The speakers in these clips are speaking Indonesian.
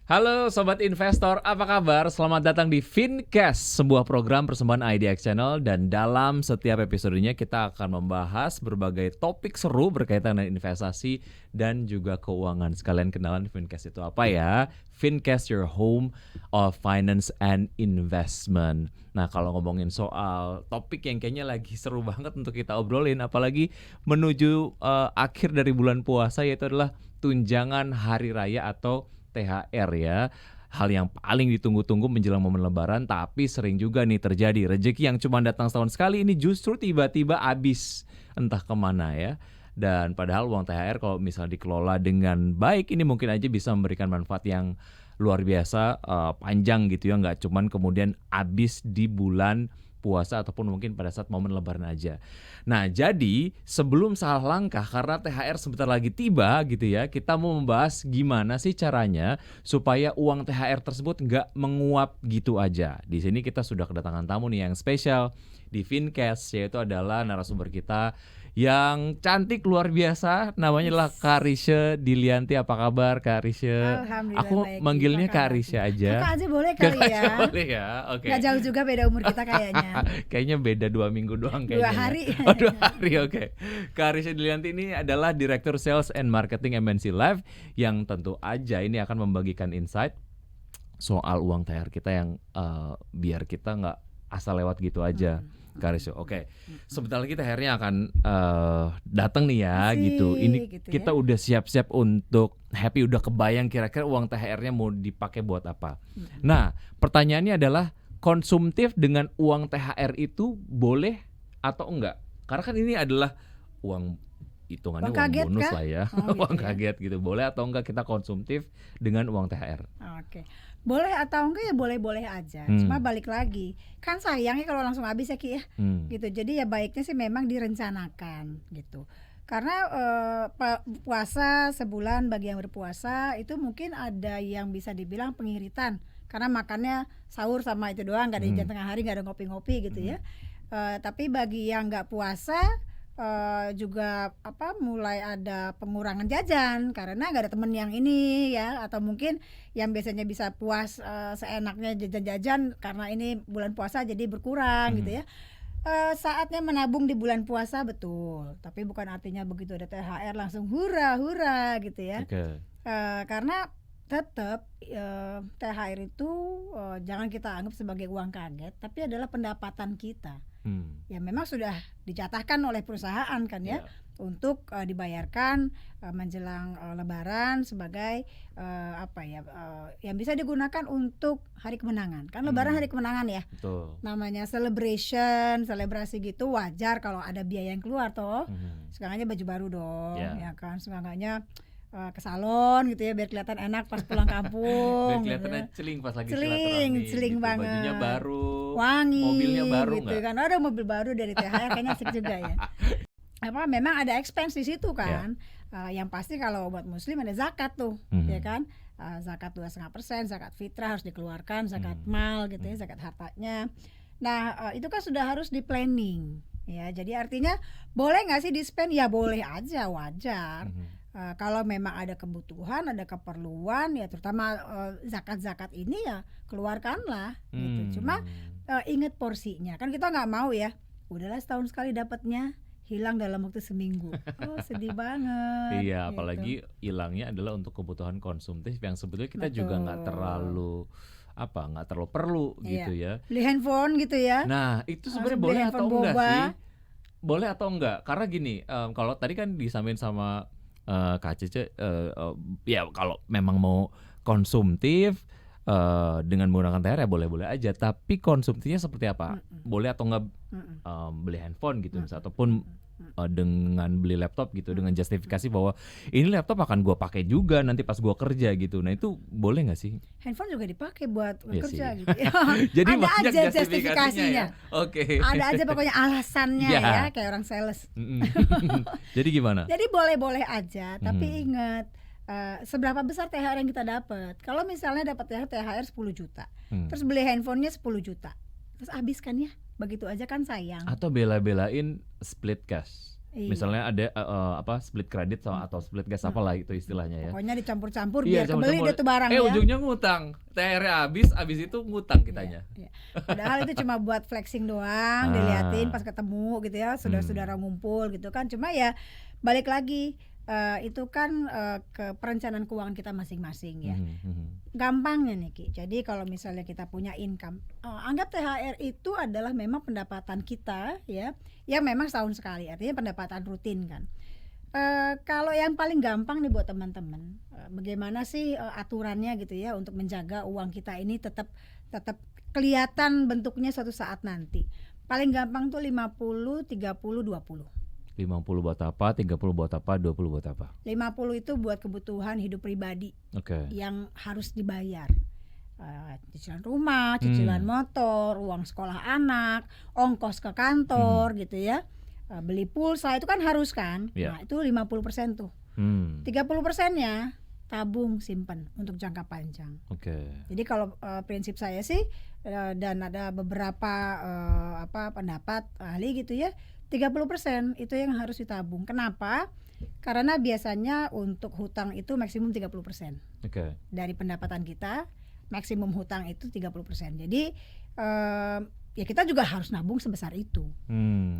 Halo Sobat Investor, apa kabar? Selamat datang di Fincast, sebuah program persembahan IDX Channel. Dan dalam setiap episodenya kita akan membahas berbagai topik seru berkaitan dengan investasi dan juga keuangan. Sekalian kenalan Fincast itu apa ya? Fincast, your home of finance and investment. Nah, kalau ngomongin soal topik yang kayaknya lagi seru banget untuk kita obrolin, apalagi menuju akhir dari bulan puasa, yaitu adalah tunjangan hari raya atau THR ya. Hal yang paling ditunggu-tunggu menjelang momen lebaran, tapi sering juga nih terjadi rezeki yang cuma datang setahun sekali ini justru tiba-tiba habis entah kemana ya. Dan padahal uang THR kalau misalnya dikelola dengan baik ini mungkin aja bisa memberikan manfaat yang luar biasa, panjang gitu ya, nggak cuman kemudian habis di bulan puasa ataupun mungkin pada saat momen lebaran aja. Nah, jadi sebelum salah langkah karena THR sebentar lagi tiba gitu ya, kita mau membahas gimana sih caranya supaya uang THR tersebut nggak menguap gitu aja. Di sini kita sudah kedatangan tamu nih yang spesial di Fincast, yaitu adalah narasumber kita yang cantik luar biasa, namanya adalah Kak Risha Dilianti. Apa kabar Kak Risha? Alhamdulillah Aku baik. manggilnya Apa Kak kabar? Risha aja. Kakak aja boleh kali ya. Boleh ya, oke. Gak jauh juga beda umur kita kayaknya. Kayaknya beda 2 minggu doang kayaknya. 2 hari. Ya. Oh, 2 hari, oke. Kak Risha Dilianti ini adalah Direktur Sales and Marketing MNC Live yang tentu aja ini akan membagikan insight soal uang THR kita yang biar kita nggak asal lewat gitu aja. Kak Risha, oke. Sebentar lagi THR-nya akan datang nih ya. Asik, gitu. Ini gitu kita ya. udah siap-siap untuk happy, udah kebayang kira-kira uang THR-nya mau dipakai buat apa. Nah, pertanyaannya adalah konsumtif dengan uang THR itu boleh atau enggak? Karena kan ini adalah uang hitungannya Uang uang kaget bonus kah? lah ya. Oh, gitu Uang ya. kaget gitu. Boleh atau enggak kita konsumtif dengan uang THR? Oke. Boleh atau enggak ya boleh-boleh aja. Cuma balik lagi, kan sayangnya kalau langsung habis ya Ki ya. Gitu. Jadi ya baiknya sih memang direncanakan gitu. Karena puasa sebulan bagi yang berpuasa itu mungkin ada yang bisa dibilang pengiritan. Karena makannya sahur sama itu doang, gak ada jam tengah hari, gak ada ngopi-ngopi gitu ya. Tapi bagi yang nggak puasa juga mulai ada pengurangan jajan karena nggak ada temen yang ini ya, atau mungkin yang biasanya bisa puas seenaknya jajan-jajan karena ini bulan puasa jadi berkurang gitu ya. Saatnya menabung di bulan puasa betul, tapi bukan artinya begitu ada THR langsung hura-hura gitu ya. Oke. Karena tetap THR itu jangan kita anggap sebagai uang kaget, tapi adalah pendapatan kita. Ya memang sudah dicatatkan oleh perusahaan kan ya, untuk dibayarkan menjelang Lebaran sebagai yang bisa digunakan untuk hari kemenangan. Kan Lebaran hari kemenangan ya. Betul. Namanya selebrasi gitu, wajar kalau ada biaya yang keluar toh. Sekarangnya baju baru dong, ya kan. Sekarangnya ke salon gitu ya biar kelihatan enak pas pulang kampung. Biar kelihatannya celing pas lagi celing gitu. banget. Bajunya baru, wangi, mobilnya baru gitu nggak? kan. Ada mobil baru dari THR kayaknya asik juga ya. Memang ada expense di situ kan. Yang pasti kalau buat muslim ada zakat tuh, ya kan. Zakat 2,5%, zakat fitrah harus dikeluarkan, zakat mal gitu ya, zakat hartanya. Nah, itu kan sudah harus di planning. Ya, jadi artinya boleh nggak sih di spend? Ya boleh aja, wajar. Kalau memang ada kebutuhan, ada keperluan, ya terutama zakat-zakat ini ya keluarkanlah gitu. Cuma ingat porsinya. Kan kita nggak mau ya, udahlah setahun sekali dapatnya, hilang dalam waktu seminggu. Oh sedih banget. Iya, gitu. apalagi hilangnya adalah untuk kebutuhan konsumtif yang sebetulnya kita juga nggak terlalu perlu gitu ya. Beli handphone gitu ya. Nah, itu sebenarnya Beli boleh atau handphone enggak boba. sih? Boleh atau enggak? Karena gini, kalau tadi kan disampaikan sama Kak Cece, ya kalau memang mau konsumtif dengan menggunakan THR ya boleh-boleh aja. Tapi konsumtifnya seperti apa? Boleh atau enggak beli handphone gitu misalnya, ataupun dengan beli laptop gitu, dengan justifikasi bahwa ini laptop akan gue pakai juga nanti pas gue kerja gitu. Nah itu boleh nggak sih? Handphone juga dipakai buat Iya kerja sih. gitu. Jadi ada banyak aja justifikasinya ya. Oke. Ada aja pokoknya alasannya Ya. ya, kayak orang sales. Jadi gimana? Jadi boleh-boleh aja, tapi ingat seberapa besar THR yang kita dapat. Kalau misalnya dapat THR 10 juta, terus beli handphonenya 10 juta, terus habiskan ya, begitu aja kan sayang. Atau bela-belain split cash. Iya. Misalnya ada apa split kredit atau split gas apalah itu istilahnya ya. Pokoknya dicampur-campur Iya, biar kebeli deh tuh barang ya. ujungnya ngutang. THR habis itu ngutang kitanya. Iya. Padahal itu cuma buat flexing doang, diliatin pas ketemu gitu ya, saudara-saudara ngumpul gitu kan. Cuma ya balik lagi itu kan ke perencanaan keuangan kita masing-masing ya. Gampangnya nih Ki. Jadi kalau misalnya kita punya income, anggap THR itu adalah memang pendapatan kita ya, yang memang setahun sekali, artinya pendapatan rutin kan. Kalau yang paling gampang nih buat teman-teman, bagaimana sih aturannya gitu ya untuk menjaga uang kita ini tetap kelihatan bentuknya suatu saat nanti. Paling gampang tuh 50 30 20. 50 buat apa, 30 buat apa, 20 buat apa? 50 itu buat kebutuhan hidup pribadi yang harus dibayar. Cicilan rumah, cicilan motor, uang sekolah anak, ongkos ke kantor gitu ya. Beli pulsa itu kan harus kan. Nah, itu 50% tuh. 30%-nya tabung simpan untuk jangka panjang. Jadi kalau prinsip saya sih dan ada beberapa pendapat ahli gitu ya, 30% itu yang harus ditabung. Kenapa? Karena biasanya untuk hutang itu maksimum 30%. Dari pendapatan kita, maksimum hutang itu 30%. Jadi ya kita juga harus nabung sebesar itu.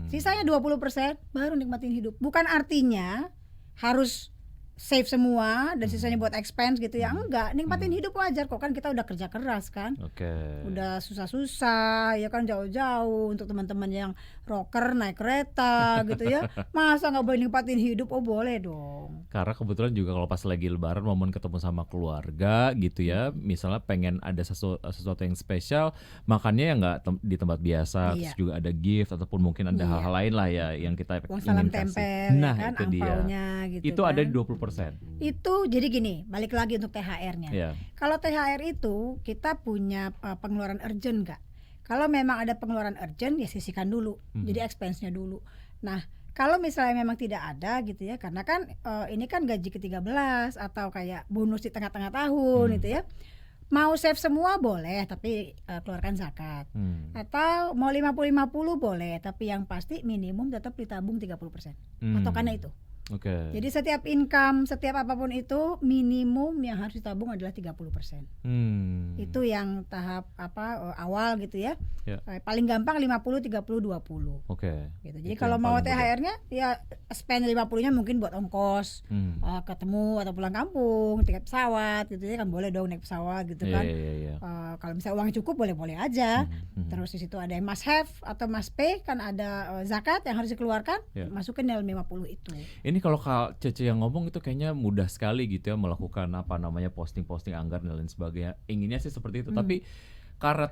Sisanya 20% baru nikmatin hidup. Bukan artinya harus save semua dan sisanya buat expense gitu ya. Enggak, nikmatin hidup wajar kok, kan kita udah kerja keras kan. Udah susah-susah ya kan, jauh-jauh untuk teman-teman yang rocker naik kereta gitu ya. Masa nggak boleh nikmatin hidup? Oh boleh dong. Karena kebetulan juga kalau pas lagi lebaran momen ketemu sama keluarga gitu ya, misalnya pengen ada sesuatu yang spesial, makannya ya nggak di tempat biasa, terus juga ada gift ataupun mungkin ada hal-hal lain lah ya yang kita uang salam ingin kasih. tempel Nah, ya kan, itu dia. angpaonya gitu. Itu kan. ada di 20%. Itu jadi gini, balik lagi untuk THR-nya. Kalau THR itu kita punya pengeluaran urgent nggak? Kalau memang ada pengeluaran urgent ya sisihkan dulu, jadi expense-nya dulu. Nah kalau misalnya memang tidak ada gitu ya, karena kan ini kan gaji ke-13 atau kayak bonus di tengah-tengah tahun gitu ya, mau save semua boleh tapi keluarkan zakat. Atau mau 50-50 boleh, tapi yang pasti minimum tetap ditabung 30%. Patokannya itu. Jadi setiap income, setiap apapun itu minimum yang harus ditabung adalah 30%. Itu yang tahap awal gitu ya. Paling gampang 50 30 20. Gitu. Jadi kalau mau THR-nya ya spend 50-nya mungkin buat ongkos, ketemu atau pulang kampung, tiket pesawat gitu ya kan, boleh dong naik pesawat gitu kan. Kalau misalnya uangnya cukup boleh-boleh aja. Terus di situ ada yang must have atau must pay, kan ada zakat yang harus dikeluarkan, masukin dalam 50 itu. Ini kalau Kak Cece yang ngomong itu kayaknya mudah sekali gitu ya, melakukan posting-posting anggaran dan lain sebagainya. Inginnya sih seperti itu, tapi karena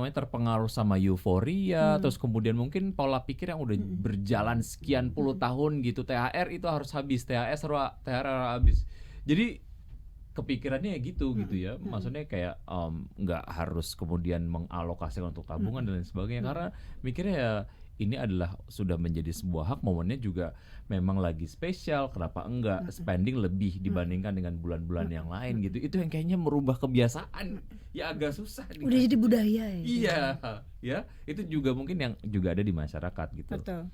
terpengaruh sama euforia, terus kemudian mungkin pola pikir yang udah berjalan sekian puluh tahun gitu, THR itu harus habis, THR harus habis. Jadi kepikirannya ya gitu ya. Maksudnya kayak nggak harus kemudian mengalokasikan untuk tabungan dan lain sebagainya, karena mikirnya ya ini adalah sudah menjadi sebuah hak, momennya juga memang lagi spesial, kenapa enggak spending lebih dibandingkan dengan bulan-bulan yang lain gitu. Itu yang kayaknya merubah kebiasaan ya agak susah nih. Udah jadi budaya ya. Iya, ya itu juga mungkin yang juga ada di masyarakat gitu. Betul.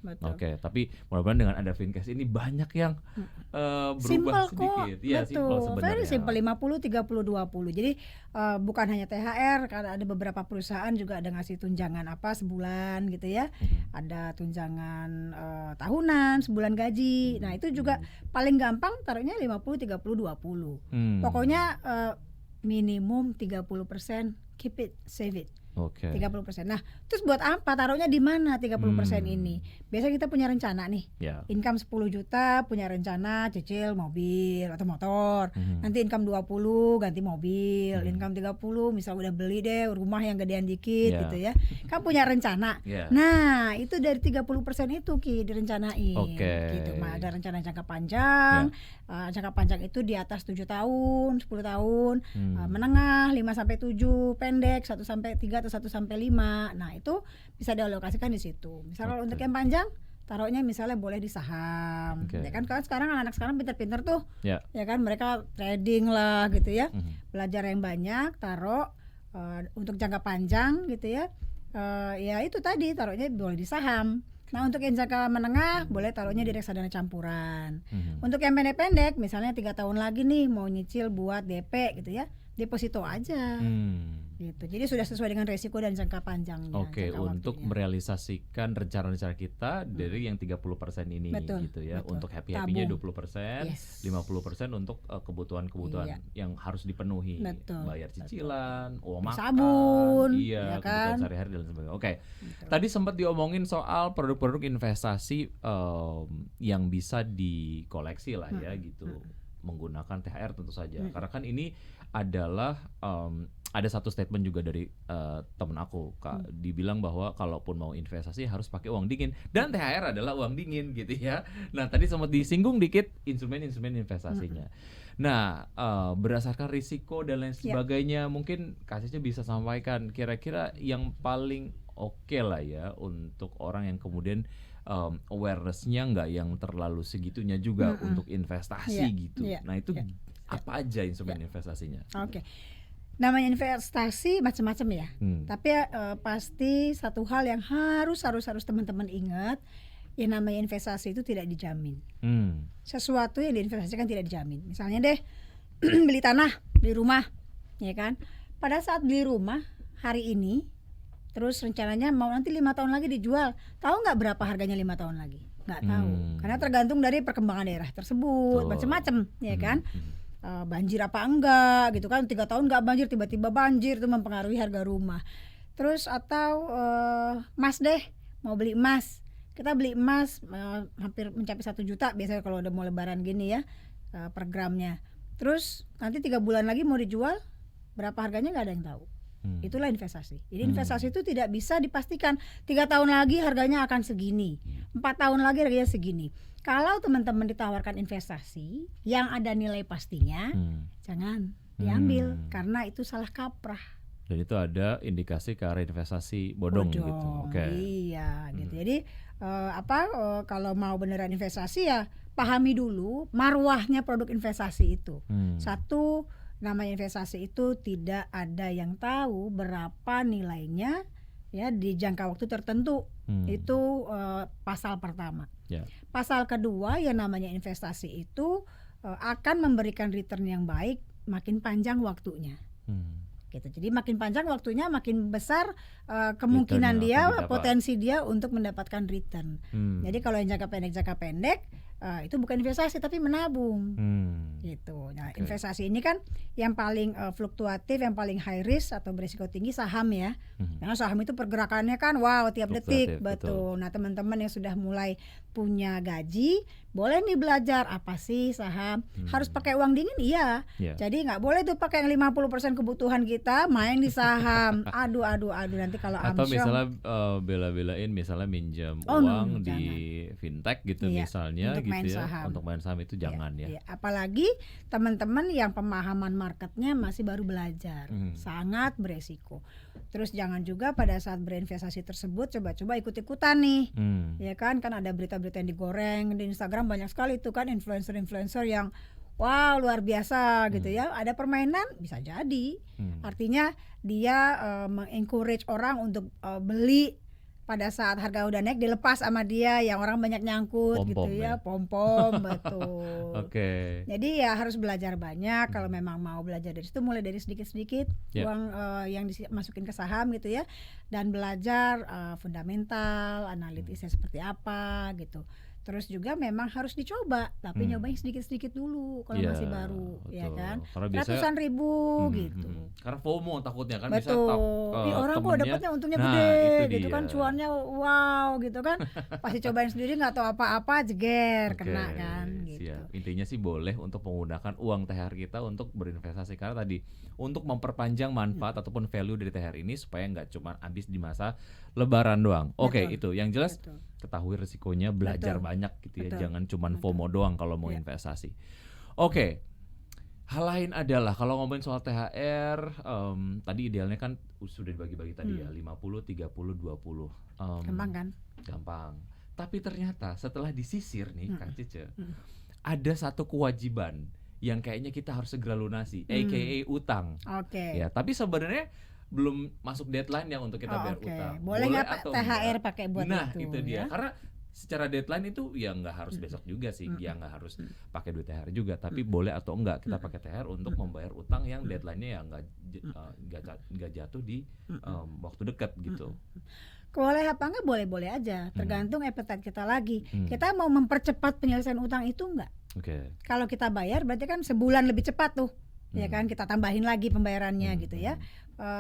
Tapi mudah-mudahan dengan ada Fincast ini banyak yang berubah sedikit. Iya, simple sebenarnya. Very simple, 50 30 20. Jadi bukan hanya THR, karena ada beberapa perusahaan juga ada ngasih tunjangan sebulan gitu ya. Ada tunjangan tahunan, sebulan gaji. Nah, itu juga paling gampang taruhnya 50 30 20. Pokoknya minimum 30%, keep it, save it. 30%. Nah, terus buat apa? Taruhnya di mana 30% ini? Biasanya kita punya rencana nih. Income 10 juta, punya rencana cicil mobil atau motor. Nanti income 20 ganti mobil, income 30 misal udah beli deh rumah yang gedean dikit gitu ya. Kan punya rencana. Nah, itu dari 30% itu Ki direncanain. Gitu. Ada rencana jangka panjang. Jangka panjang itu di atas 7 tahun, 10 tahun, menengah 5 sampai 7, pendek 1 sampai 3 atau 1 sampai 5. Nah, itu bisa dialokasikan di situ. Misal kalau untuk yang panjang, taruhnya misalnya boleh di saham. Ya kan sekarang anak-anak sekarang pintar-pintar tuh. Ya kan, mereka trading lah gitu ya. Belajar yang banyak, taruh untuk jangka panjang gitu ya. Ya itu tadi taruhnya boleh di saham. Nah untuk yang jangka menengah boleh taruhnya di reksadana campuran. Untuk yang pendek-pendek misalnya 3 tahun lagi nih mau nyicil buat DP gitu ya, deposito aja. Gitu. Jadi sudah sesuai dengan resiko dan jangka panjangnya. Oke, jangka untuk waktunya. merealisasikan rencana-rencana kita dari yang 30% ini Betul, gitu ya. betul. Untuk happy-happy-nya Tabung. 20%, Yes. 50% untuk kebutuhan-kebutuhan Iya. yang harus dipenuhi. Betul, Bayar cicilan, uang makan, sabun, iya, ya kebutuhan kan? sehari-hari dan sebagainya. Oke. Gitu. Tadi sempat diomongin soal produk-produk investasi yang bisa dikoleksi lah ya gitu. Menggunakan THR tentu saja. Karena kan ini adalah ada satu statement juga dari temen aku, Kak, dibilang bahwa kalaupun mau investasi harus pakai uang dingin dan THR adalah uang dingin gitu ya. Nah tadi sempat disinggung dikit instrumen-instrumen investasinya. Nah berdasarkan risiko dan lain sebagainya, mungkin Kak Cece bisa sampaikan kira-kira yang paling oke lah ya untuk orang yang kemudian awareness-nya nggak yang terlalu segitunya juga untuk investasi gitu. Nah itu apa aja instrumen investasinya? Oke. Namanya investasi macam-macam ya. Tapi pasti satu hal yang harus teman-teman ingat, yang namanya investasi itu tidak dijamin. Sesuatu yang diinvestasikan tidak dijamin. Misalnya deh beli tanah, beli rumah, ya kan? Pada saat beli rumah hari ini, terus rencananya mau nanti 5 tahun lagi dijual, tahu nggak berapa harganya 5 tahun lagi? Nggak tahu, karena tergantung dari perkembangan daerah tersebut, macam-macam, ya kan? Banjir apa enggak gitu kan, 3 tahun nggak banjir, tiba-tiba banjir, itu mempengaruhi harga rumah. Terus atau emas deh, mau beli emas, kita beli emas hampir mencapai 1 juta biasanya kalau udah mau lebaran gini ya, per gramnya. Terus nanti 3 bulan lagi mau dijual, berapa harganya nggak ada yang tahu. Itulah investasi. Jadi investasi itu tidak bisa dipastikan 3 tahun lagi harganya akan segini, 4 tahun lagi harganya segini. Kalau teman-teman ditawarkan investasi yang ada nilai pastinya, jangan diambil karena itu salah kaprah. Dan itu ada indikasi ke arah investasi bodong gitu. Oke. Iya, gitu. Jadi kalau mau beneran investasi ya pahami dulu marwahnya produk investasi itu. Satu, namanya investasi itu tidak ada yang tahu berapa nilainya ya di jangka waktu tertentu. Itu pasal pertama. Pasal kedua, yang namanya investasi itu akan memberikan return yang baik makin panjang waktunya. Gitu. Jadi makin panjang waktunya, makin besar kemungkinan dia, potensi dia untuk mendapatkan return. Jadi kalau yang jangka pendek itu bukan investasi tapi menabung. Gitu. Nah, investasi ini kan yang paling fluktuatif, yang paling high risk atau berisiko tinggi saham ya. Karena saham itu pergerakannya kan wow tiap detik, betul. Nah, teman-teman yang sudah mulai punya gaji, boleh nih belajar apa sih saham. Harus pakai uang dingin, iya. Jadi nggak boleh tuh pakai yang 50% kebutuhan kita main di saham. Aduh nanti kalau atau amsyong, misalnya bela-belain misalnya minjam uang di fintech gitu misalnya untuk gitu main ya. saham. Untuk main saham itu jangan ya. Apalagi teman-teman yang pemahaman marketnya masih baru belajar, sangat beresiko. Terus jangan juga pada saat berinvestasi tersebut coba-coba ikut-ikutan nih, ya kan ada berita-berita yang digoreng di Instagram banyak sekali tuh kan influencer-influencer yang wow luar biasa gitu ya. Ada permainan bisa jadi, artinya dia mengencourage orang untuk beli pada saat harga udah naik, dilepas sama dia yang orang banyak nyangkut Pom-pom gitu ya. Pom-pom betul. Oke. Jadi ya harus belajar banyak. Kalau memang mau belajar dari situ, mulai dari sedikit-sedikit uang yang dimasukin ke saham gitu ya, dan belajar fundamental, analitisnya seperti apa gitu. Terus juga memang harus dicoba, tapi nyobain sedikit-sedikit dulu kalau masih baru, betul. ya kan. Karena biasanya, ratusan ribu gitu. Karena FOMO takutnya kan Betul. bisa Orang kok dapatnya untungnya gede gitu kan, cuannya wow gitu kan. Pasti cobain sendiri nggak tahu apa-apa, jeger kena kan gitu. Siap. Intinya sih boleh untuk menggunakan uang THR kita untuk berinvestasi, karena tadi untuk memperpanjang manfaat ataupun value dari THR ini supaya nggak cuma habis di masa lebaran doang. Oke, itu yang jelas. Ketahui risikonya, belajar banyak gitu ya. Jangan cuma FOMO doang kalau mau investasi. Oke. Hal lain adalah kalau ngomongin soal THR, tadi idealnya kan sudah dibagi-bagi tadi ya, 50, 30, 20. Gampang kan? Gampang. Tapi ternyata setelah disisir nih Kak Cece, ada satu kewajiban yang kayaknya kita harus segera lunasi, aka utang. Oke. Ya, tapi sebenarnya belum masuk deadline ya untuk kita bayar utang. Boleh nggak atau THR enggak? pakai buat Nah, itu dia. ya? Karena secara deadline itu ya nggak harus besok juga sih, ya nggak harus pakai duit THR juga, tapi boleh atau enggak kita pakai THR untuk membayar utang yang deadline-nya ya nggak jatuh di waktu dekat gitu. Boleh apa enggak, boleh-boleh aja, tergantung appetite kita lagi. Kita mau mempercepat penyelesaian utang itu enggak? Kalau kita bayar berarti kan sebulan lebih cepat tuh, ya kan, kita tambahin lagi pembayarannya gitu ya.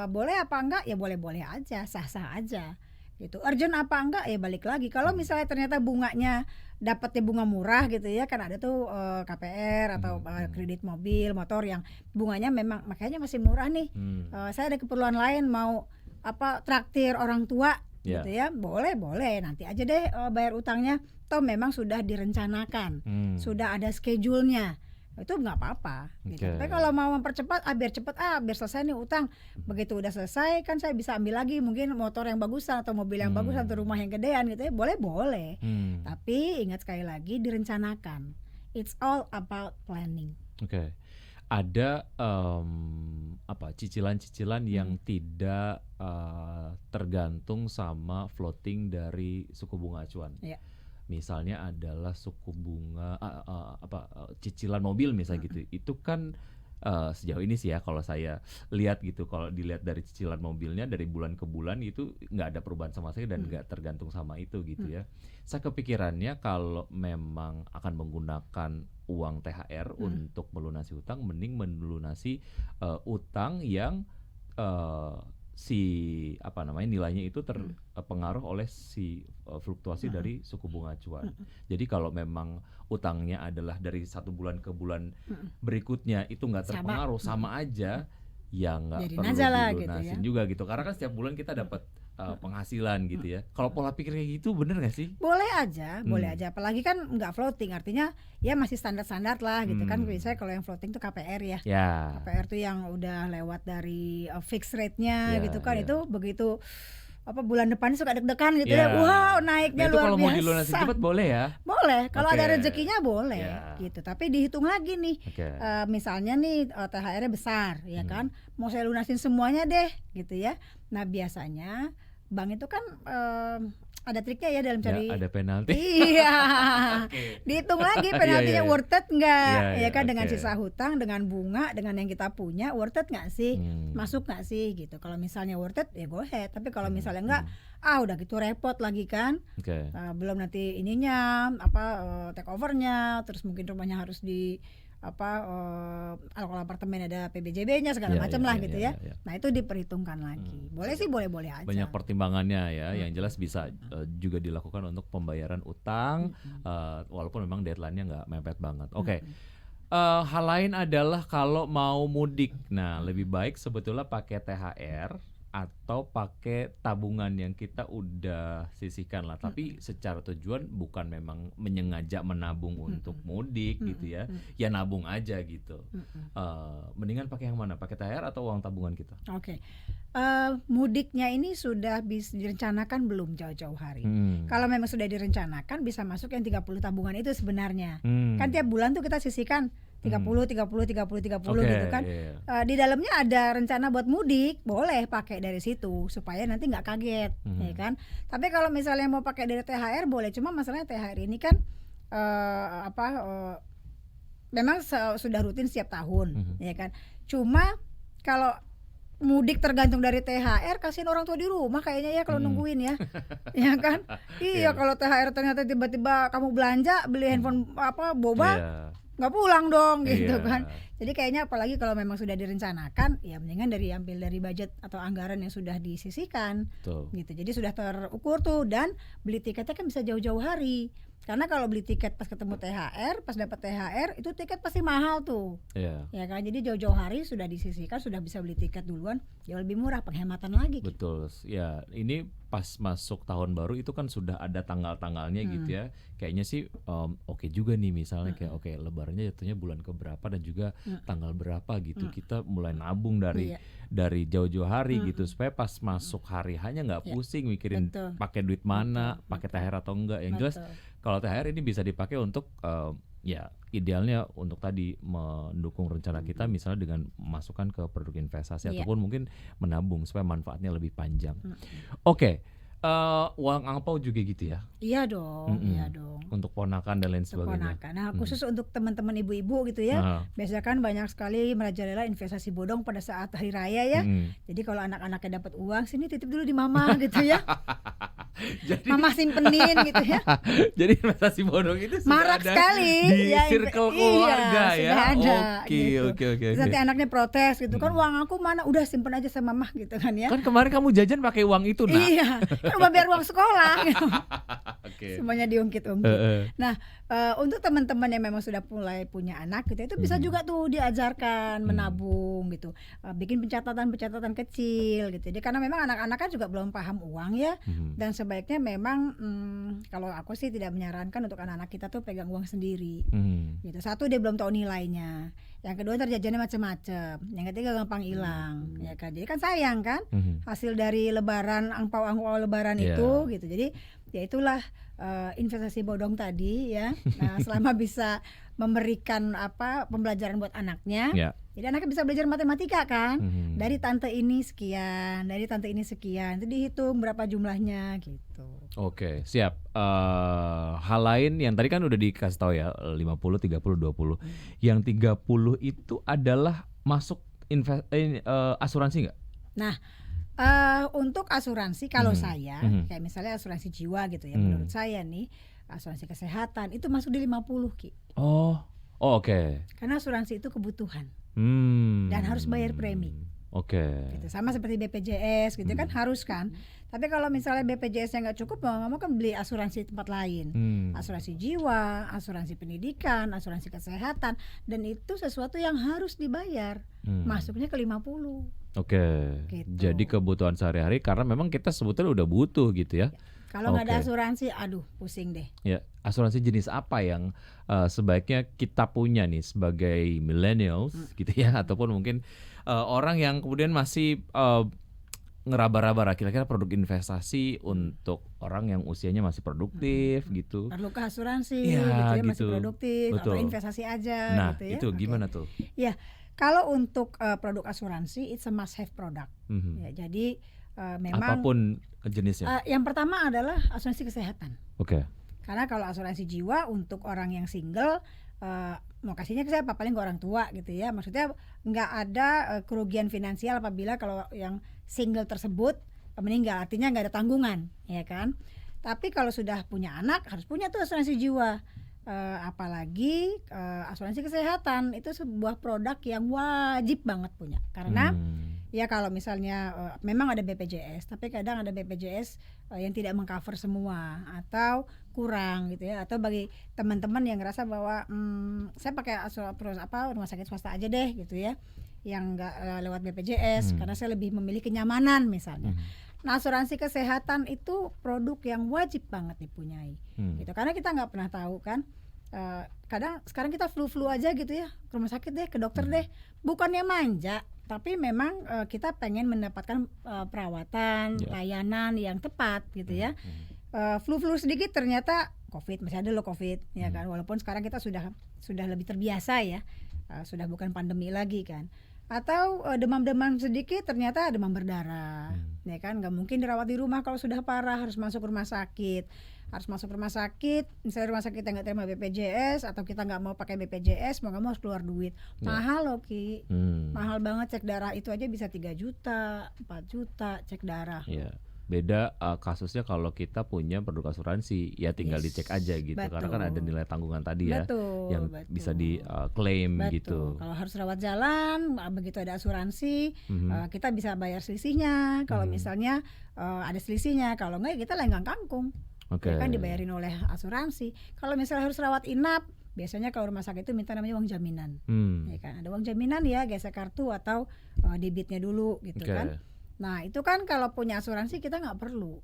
Boleh apa enggak? Ya boleh-boleh aja, sah-sah aja gitu. Urgent apa enggak? Ya balik lagi. Kalau misalnya ternyata bunganya dapatnya bunga murah gitu ya, kan ada tuh KPR atau kredit mobil, motor yang bunganya memang makanya masih murah nih. Saya ada keperluan lain, mau traktir orang tua gitu ya, boleh nanti aja deh bayar utangnya, toh memang sudah direncanakan, sudah ada schedule-nya, itu nggak apa-apa gitu. Tapi kalau mau mempercepat, biar cepet, biar selesai nih utang, begitu udah selesai kan saya bisa ambil lagi mungkin motor yang bagusan atau mobil yang bagusan atau rumah yang gedean gitu ya, boleh. Tapi ingat sekali lagi, direncanakan. It's all about planning. Ada cicilan-cicilan yang tidak tergantung sama floating dari suku bunga acuan. Misalnya adalah suku bunga cicilan mobil misalnya gitu. Itu kan sejauh ini sih ya kalau saya lihat gitu, kalau dilihat dari cicilan mobilnya dari bulan ke bulan itu nggak ada perubahan sama sekali dan nggak tergantung sama itu gitu ya. Saya kepikirannya kalau memang akan menggunakan uang THR untuk melunasi utang, mending melunasi utang yang nilainya itu terpengaruh oleh fluktuasi dari suku bunga acuan. Jadi kalau memang utangnya adalah dari satu bulan ke bulan berikutnya itu nggak terpengaruh, sama aja, ya nggak perlu dilunasin gitu juga gitu. Karena kan setiap bulan kita dapat penghasilan gitu ya. Kalau pola pikir kayak gitu bener nggak sih? Boleh aja. Apalagi kan nggak floating, artinya ya masih standar lah gitu kan. Biasanya kalau yang floating tuh KPR ya. KPR tuh yang udah lewat dari fixed rate-nya gitu kan. Itu begitu bulan depan suka deg-degan gitu ya. Wow, naiknya luar biasa. Kalau mau dilunasi cepat boleh ya? Boleh, kalau ada rezekinya boleh gitu. Tapi dihitung lagi nih. Misalnya nih THR-nya besar ya kan. Mau saya lunasin semuanya deh gitu ya. Nah, biasanya bank itu kan ada triknya ya dalam cari ada penalti. Iya. Dihitung lagi penaltinya worth it enggak? Ya kan, dengan sisa hutang, dengan bunga, dengan yang kita punya, worth it enggak sih? Masuk enggak sih gitu. Kalau misalnya worth it ya go ahead. Tapi kalau misalnya enggak, udah gitu repot lagi kan. Belum nanti ininya take overnya, terus mungkin rumahnya harus di kalau apartemen ada PBJB-nya segala macam lah gitu ya. Nah, itu diperhitungkan lagi. Boleh sih, boleh aja. Banyak pertimbangannya ya. Yang jelas bisa juga dilakukan untuk pembayaran utang walaupun memang deadline-nya nggak mepet banget. Hal lain adalah kalau mau mudik. Nah, lebih baik sebetulnya pakai THR atau pakai tabungan yang kita udah sisihkan lah, tapi secara tujuan bukan memang menyengaja menabung untuk mudik gitu ya, ya nabung aja gitu. Mendingan pakai yang mana? Pakai THR atau uang tabungan kita? Mudiknya ini sudah direncanakan belum jauh-jauh hari? Kalau memang sudah direncanakan bisa masuk yang 30 tabungan itu sebenarnya. Kan tiap bulan tuh kita sisihkan 30 gitu kan. Di dalamnya ada rencana buat mudik, boleh pakai dari situ supaya nanti nggak kaget, ya kan. Tapi kalau misalnya mau pakai dari THR boleh, cuma masalahnya THR ini kan memang sudah rutin setiap tahun, ya kan. Cuma kalau mudik tergantung dari THR, kasihin orang tua di rumah kayaknya ya kalau nungguin ya. Ya kan? Iya, kalau THR ternyata tiba-tiba kamu belanja beli handphone boba, nggak pulang dong gitu kan. Jadi kayaknya apalagi kalau memang sudah direncanakan, ya mendingan ambil dari budget atau anggaran yang sudah disisihkan. Gitu. Jadi sudah terukur tuh, dan beli tiketnya kan bisa jauh-jauh hari. Karena kalau beli tiket pas ketemu THR, pas dapat THR, itu tiket pasti mahal tuh. Ya kan? Jadi jauh-jauh hari sudah disisihkan, sudah bisa beli tiket duluan, jauh lebih murah, penghematan lagi. Betul. Ya, ini pas masuk tahun baru itu kan sudah ada tanggal-tanggalnya gitu ya. Kayaknya sih oke juga nih, misalnya kayak lebarannya jatuhnya bulan keberapa dan juga tanggal berapa gitu. Kita mulai nabung dari jauh-jauh hari gitu, supaya pas masuk hari hanya nggak pusing mikirin pakai duit mana, pakai THR atau enggak. Yang jelas kalau THR ini bisa dipakai untuk Ya, idealnya untuk tadi mendukung rencana kita misalnya dengan masukkan ke produk investasi Iya. ataupun mungkin menabung supaya manfaatnya lebih panjang. Oke, uang angpau juga gitu ya? Iya dong, Mm-mm. iya dong. Untuk ponakan dan lain sebagainya. Keponakan. Nah, khusus untuk teman-teman ibu-ibu gitu ya. Nah, Biasanya kan banyak sekali merajalela investasi bodong pada saat hari raya ya. mm-mm. Jadi kalau anak-anaknya dapat uang, sini titip dulu di mama gitu ya. Jadi Mama simpenin gitu ya. jadi investasi bodong itu sudah Marak ada sekali di ya, circle iya, keluarga ya. sudah ada, Oke, gitu. oke. Terus nanti anaknya protes gitu kan, uang aku mana, udah simpen aja sama mama gitu kan ya. Kan kemarin kamu jajan pakai uang itu, Nak. Iya, kan udah biar uang sekolah gitu. Oke. Semuanya diungkit-ungkit. Nah, untuk teman-teman yang memang sudah mulai punya anak gitu, itu bisa juga tuh diajarkan menabung gitu, bikin pencatatan kecil gitu. Jadi karena memang anak-anak kan juga belum paham uang ya, dan sebaiknya memang kalau aku sih tidak menyarankan untuk anak-anak kita tuh pegang uang sendiri. Gitu. Satu, dia belum tahu nilainya. Yang kedua, ntar jajannya macam-macam. Yang ketiga, gampang hilang, ya kan. Jadi kan sayang kan hasil dari lebaran, angpau-angpau lebaran itu gitu. Jadi ya itulah investasi bodong tadi ya. Nah, selama bisa memberikan pembelajaran buat anaknya. Ya. Jadi anaknya bisa belajar matematika kan. Dari tante ini sekian, dari tante ini sekian. Itu dihitung berapa jumlahnya gitu. Oke, siap. Hal lain yang tadi kan udah dikasih tahu ya, 50, 30, 20. Yang 30 itu adalah masuk asuransi nggak? Nah, untuk asuransi kalau saya kayak misalnya asuransi jiwa gitu ya, menurut saya nih asuransi kesehatan itu masuk di 50, Ki. Oh, oke. Karena asuransi itu kebutuhan dan harus bayar premi. Oke. Gitu. Sama seperti BPJS gitu kan, harus kan. Tapi kalau misalnya BPJS-nya nggak cukup, mau nggak mau kan beli asuransi tempat lain. Asuransi jiwa, asuransi pendidikan, asuransi kesehatan, dan itu sesuatu yang harus dibayar. Masuknya ke 50. Oke. Gitu. Jadi kebutuhan sehari-hari karena memang kita sebetulnya udah butuh gitu ya. Kalau nggak ada asuransi, aduh pusing deh. Ya, asuransi jenis apa yang sebaiknya kita punya nih sebagai millennials gitu ya, ataupun mungkin orang yang kemudian masih ngeraba-raba kira-kira produk investasi untuk orang yang usianya masih produktif gitu. Perlukah asuransi Ya, gitu ya, masih gitu. produktif, Betul. atau investasi aja Nah, gitu ya. itu gimana tuh? Ya, kalau untuk produk asuransi it's a must have product. Ya, jadi memang Apapun jenisnya. yang pertama adalah asuransi kesehatan. Oke. Karena kalau asuransi jiwa untuk orang yang single, mau kasihnya ke siapa? Paling ke orang tua gitu ya. Maksudnya nggak ada kerugian finansial apabila kalau yang single tersebut meninggal, artinya nggak ada tanggungan, ya kan? Tapi kalau sudah punya anak harus punya tuh asuransi jiwa. Apalagi asuransi kesehatan itu sebuah produk yang wajib banget punya. Karena ya kalau misalnya memang ada BPJS, tapi kadang ada BPJS yang tidak mengcover semua atau kurang gitu ya. Atau bagi teman-teman yang ngerasa bahwa saya pakai rumah sakit swasta aja deh gitu ya, yang nggak lewat BPJS karena saya lebih memilih kenyamanan misalnya. Nah, asuransi kesehatan itu produk yang wajib banget dipunyai gitu. Karena kita nggak pernah tahu kan, kadang sekarang kita flu aja gitu ya, ke rumah sakit deh, ke dokter deh, bukannya manja, tapi memang kita pengen mendapatkan perawatan, layanan yang tepat gitu ya. Flu sedikit ternyata COVID, masih ada loh COVID ya kan, walaupun sekarang kita sudah lebih terbiasa ya, sudah bukan pandemi lagi kan. Atau demam-demam sedikit ternyata demam berdarah, ya kan, nggak mungkin dirawat di rumah kalau sudah parah, harus masuk rumah sakit. Misalnya rumah sakit yang nggak terima BPJS atau kita nggak mau pakai BPJS, mau nggak mau harus keluar duit, mahal loh Ki, mahal banget. Cek darah itu aja bisa 3 juta, 4 juta cek darah. Beda kasusnya kalau kita punya produk asuransi, ya tinggal dicek aja gitu. Betul. Karena kan ada nilai tanggungan tadi ya, yang bisa diklaim gitu. Kalau harus rawat jalan, begitu ada asuransi, kita bisa bayar selisihnya. Kalau misalnya ada selisihnya, kalau enggak ya kita lenggang kangkung. Ya kan dibayarin oleh asuransi. Kalau misalnya harus rawat inap, biasanya kalau rumah sakit itu minta namanya uang jaminan. Ya kan, ada uang jaminan ya, gesek kartu atau debitnya dulu gitu kan. Nah itu kan kalau punya asuransi kita nggak perlu,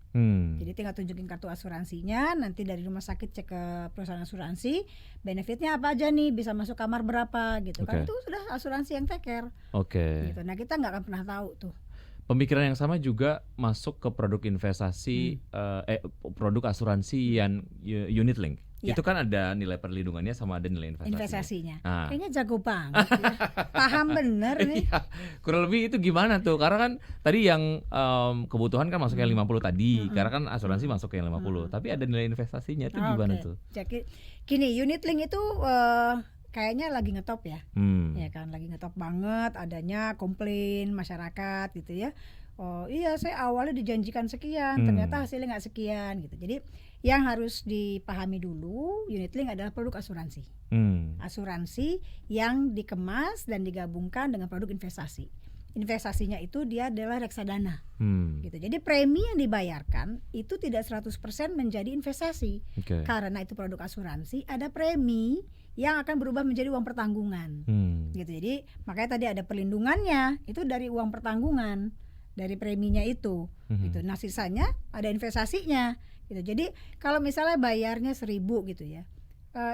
jadi tinggal tunjukin kartu asuransinya, nanti dari rumah sakit cek ke perusahaan asuransi, benefitnya apa aja nih, bisa masuk kamar berapa gitu kan, itu sudah asuransi yang take care. Gitu. Nah kita nggak akan pernah tahu tuh. Pemikiran yang sama juga masuk ke produk investasi, produk asuransi yang unit link. Itu kan ada nilai perlindungannya sama ada nilai investasinya. Nah. Kayaknya jago banget ya. Paham bener nih. Iya, kurang lebih itu gimana tuh? Karena kan tadi yang kebutuhan kan masuk yang 50 tadi, karena kan asuransi masuk yang 50. Tapi ada nilai investasinya itu gimana tuh? Jadi gini, unit link itu kayaknya lagi ngetop ya. Ya kan, lagi ngetop banget, adanya komplain masyarakat gitu ya. Oh iya, saya awalnya dijanjikan sekian, ternyata hasilnya nggak sekian gitu. Jadi yang harus dipahami dulu, unit link adalah produk asuransi. Asuransi yang dikemas dan digabungkan dengan produk investasi. Investasinya itu dia adalah reksadana. Gitu. Jadi premi yang dibayarkan itu tidak 100% menjadi investasi. Karena itu produk asuransi, ada premi yang akan berubah menjadi uang pertanggungan. Gitu. Jadi makanya tadi ada perlindungannya, itu dari uang pertanggungan, dari preminya itu. Gitu. Nah, sisanya ada investasinya. Gitu. Jadi kalau misalnya bayarnya 1.000 gitu ya.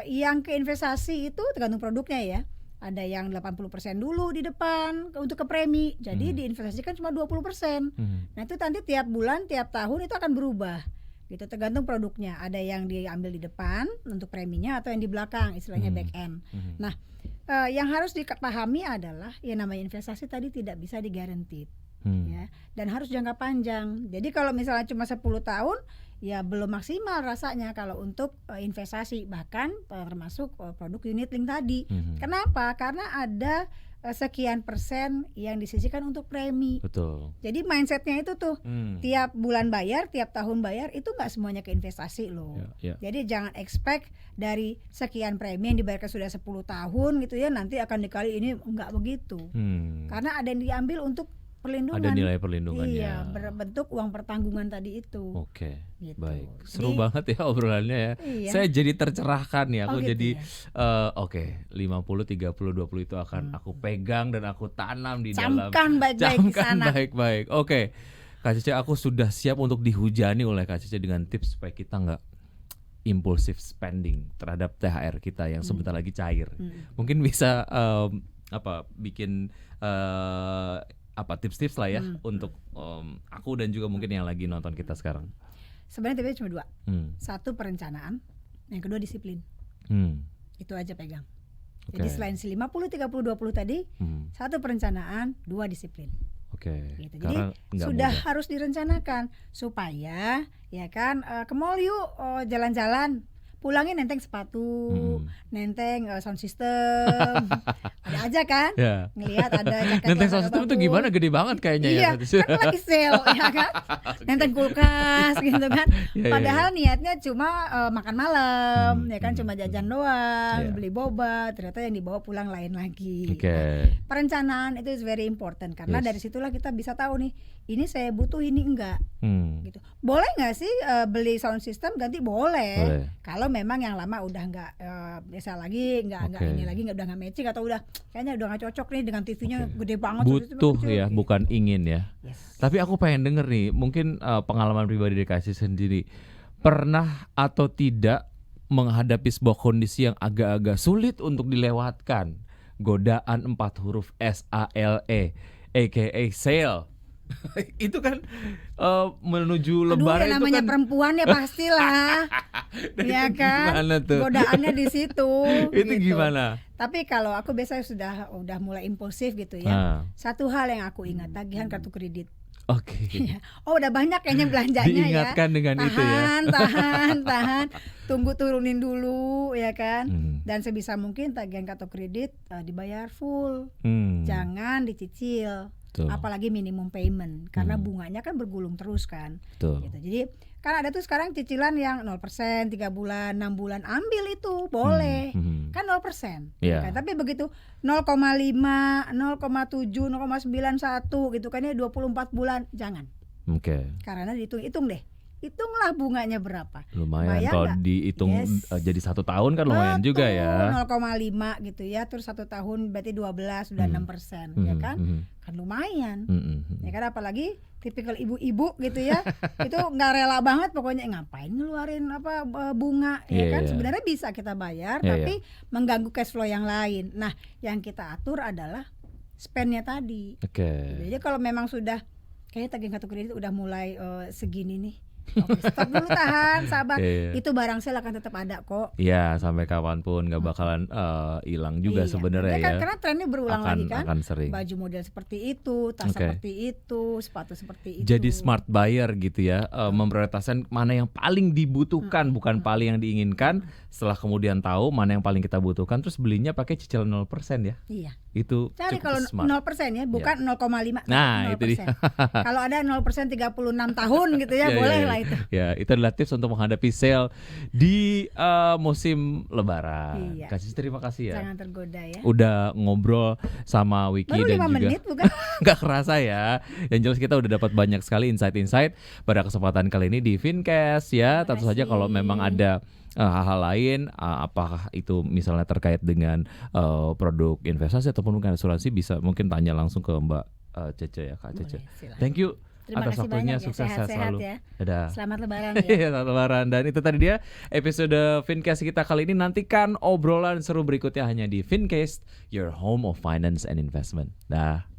Yang ke investasi itu tergantung produknya ya. Ada yang 80% dulu di depan untuk ke premi. Jadi diinvestasikan cuma 20%. Nah, itu nanti tiap bulan, tiap tahun itu akan berubah. Gitu, tergantung produknya. Ada yang diambil di depan untuk preminya atau yang di belakang, istilahnya back end. Nah, yang harus dipahami adalah yang namanya investasi tadi tidak bisa digaranti. Ya, dan harus jangka panjang. Jadi kalau misalnya cuma 10 tahun ya belum maksimal rasanya kalau untuk investasi, bahkan termasuk produk unit link tadi. Kenapa? Karena ada sekian persen yang disisihkan untuk premi. Betul. Jadi mindsetnya itu tuh tiap bulan bayar, tiap tahun bayar, itu nggak semuanya ke investasi loh. Jadi jangan expect dari sekian premi yang dibayarkan sudah 10 tahun gitu ya, nanti akan dikali ini, nggak begitu. Karena ada yang diambil untuk perlindungan. Ada nilai perlindungannya. Iya, berbentuk uang pertanggungan tadi itu. Oke. Gitu. Baik. Seru banget ya obrolannya ya. Iya. Saya jadi tercerahkan ya. Aku gitu jadi ya? 50 30 20 itu akan aku pegang dan aku tanam di Camkan dalam. baik-baik di sana. Baik-baik. Oke. Kak Cece, aku sudah siap untuk dihujani oleh Kak Cece dengan tips supaya kita nggak impulsive spending terhadap THR kita yang sebentar lagi cair. Mungkin bisa bikin tips-tips lah ya untuk aku dan juga mungkin yang lagi nonton kita sekarang. Sebenarnya tipsnya cuma 2. Satu, perencanaan, yang kedua disiplin. Itu aja pegang. Jadi selain 50 30 20 tadi, satu perencanaan, 2 disiplin. Gitu. Jadi sudah harus direncanakan supaya ya kan ke mall yuk, jalan-jalan. Pulangin nenteng sepatu, nenteng sound system, ada aja kan? Ngelihat ada jaket. Nenteng sound system itu gimana, gede banget kayaknya ya. Iya, kan lagi sale ya kan? Nenteng kulkas gitu kan. Padahal niatnya cuma makan malam, ya kan, cuma jajan doang, beli boba, ternyata yang dibawa pulang lain lagi. Perencanaan itu is very important karena dari situlah kita bisa tahu nih, ini saya butuh, ini enggak. Gitu. Boleh nggak sih beli sound system ganti? Boleh. Kalau memang yang lama udah nggak biasa lagi, nggak ini lagi, udah nggak matching atau udah kayaknya udah nggak cocok nih dengan TV-nya gede banget. Butuh ya, bukan ingin ya. Tapi aku pengen denger nih, mungkin pengalaman pribadi dari Kasih sendiri, pernah atau tidak menghadapi sebuah kondisi yang agak-agak sulit untuk dilewatkan, godaan 4 huruf SALE, aka sale. Itu kan menuju lebaran itu kan namanya perempuan ya pastilah. Ya kan? Godaannya di situ. Itu gitu. gimana? Tapi kalau aku biasanya udah mulai impulsif gitu ya. Satu hal yang aku ingat, tagihan kartu kredit. Oh, udah banyak kayaknya belanjanya. Diingatkan ya. dengan itu ya. Tahan. Tunggu turunin dulu ya kan. Dan sebisa mungkin tagihan kartu kredit dibayar full. Jangan dicicil. Apalagi minimum payment karena bunganya kan bergulung terus kan. Gitu. Jadi kan ada tuh sekarang cicilan yang 0%, 3 bulan, 6 bulan, ambil itu boleh. Kan 0%. Kan? Tapi begitu 0,5, 0,7, 0,91 gitu kan ya 24 bulan, jangan. Karena dihitung-hitung deh. Hitunglah bunganya berapa. Lumayan kalau dihitung jadi 1 tahun kan lumayan. Betul, juga ya. 0,5 gitu ya. Terus 1 tahun berarti 12 sudah 6%, ya kan? Kan lumayan. Ya kan, apalagi tipikal ibu-ibu gitu ya. Itu nggak rela banget pokoknya, ngapain ngeluarin bunga ya kan? Sebenarnya bisa kita bayar tapi mengganggu cash flow yang lain. Nah, yang kita atur adalah spendnya tadi. Jadi kalau memang sudah kayaknya tagihan kartu kredit udah mulai segini nih, Oke, stop dulu, tahan, sabar. Iya. Itu barang sale akan tetap ada kok. Iya, sampai kapanpun nggak bakalan hilang juga Iya, sebenarnya ya. Karena trennya berulang lagi kan. Akan sering. Baju model seperti itu, tas seperti itu, sepatu seperti itu. Jadi smart buyer gitu ya, memprioritaskan mana yang paling dibutuhkan, bukan paling yang diinginkan. Setelah kemudian tahu mana yang paling kita butuhkan, terus belinya pakai cicilan 0% ya. Iya. Itu cari cukup kalau smart. 0% ya, bukan 0,5. Nah, 0%. itu dia. Kalau ada 0% 36 tahun gitu ya, boleh lah itu. Ya, itu adalah tips untuk menghadapi sale di musim Lebaran. Iya. Kasih terima kasih ya. Jangan tergoda ya. Udah ngobrol sama Wiki Baru dan 5 juga menit bukan? nggak kerasa ya. Yang jelas kita udah dapat banyak sekali insight-insight pada kesempatan kali ini di Fincast ya. Tentu saja kalau memang ada hal-hal lain, apakah itu misalnya terkait dengan produk investasi ataupun mungkin asuransi, bisa mungkin tanya langsung ke Mbak Cece ya, Kak Cece. Thank you. Terima atas kasih waktunya, banyak ya. sukses Sehat-sehat selalu. ya. Dadah. Selamat Lebaran ya. Iya, selamat Lebaran. Dan itu tadi dia episode Fincast kita kali ini. Nantikan obrolan seru berikutnya hanya di Fincast, your home of finance and investment. Dah.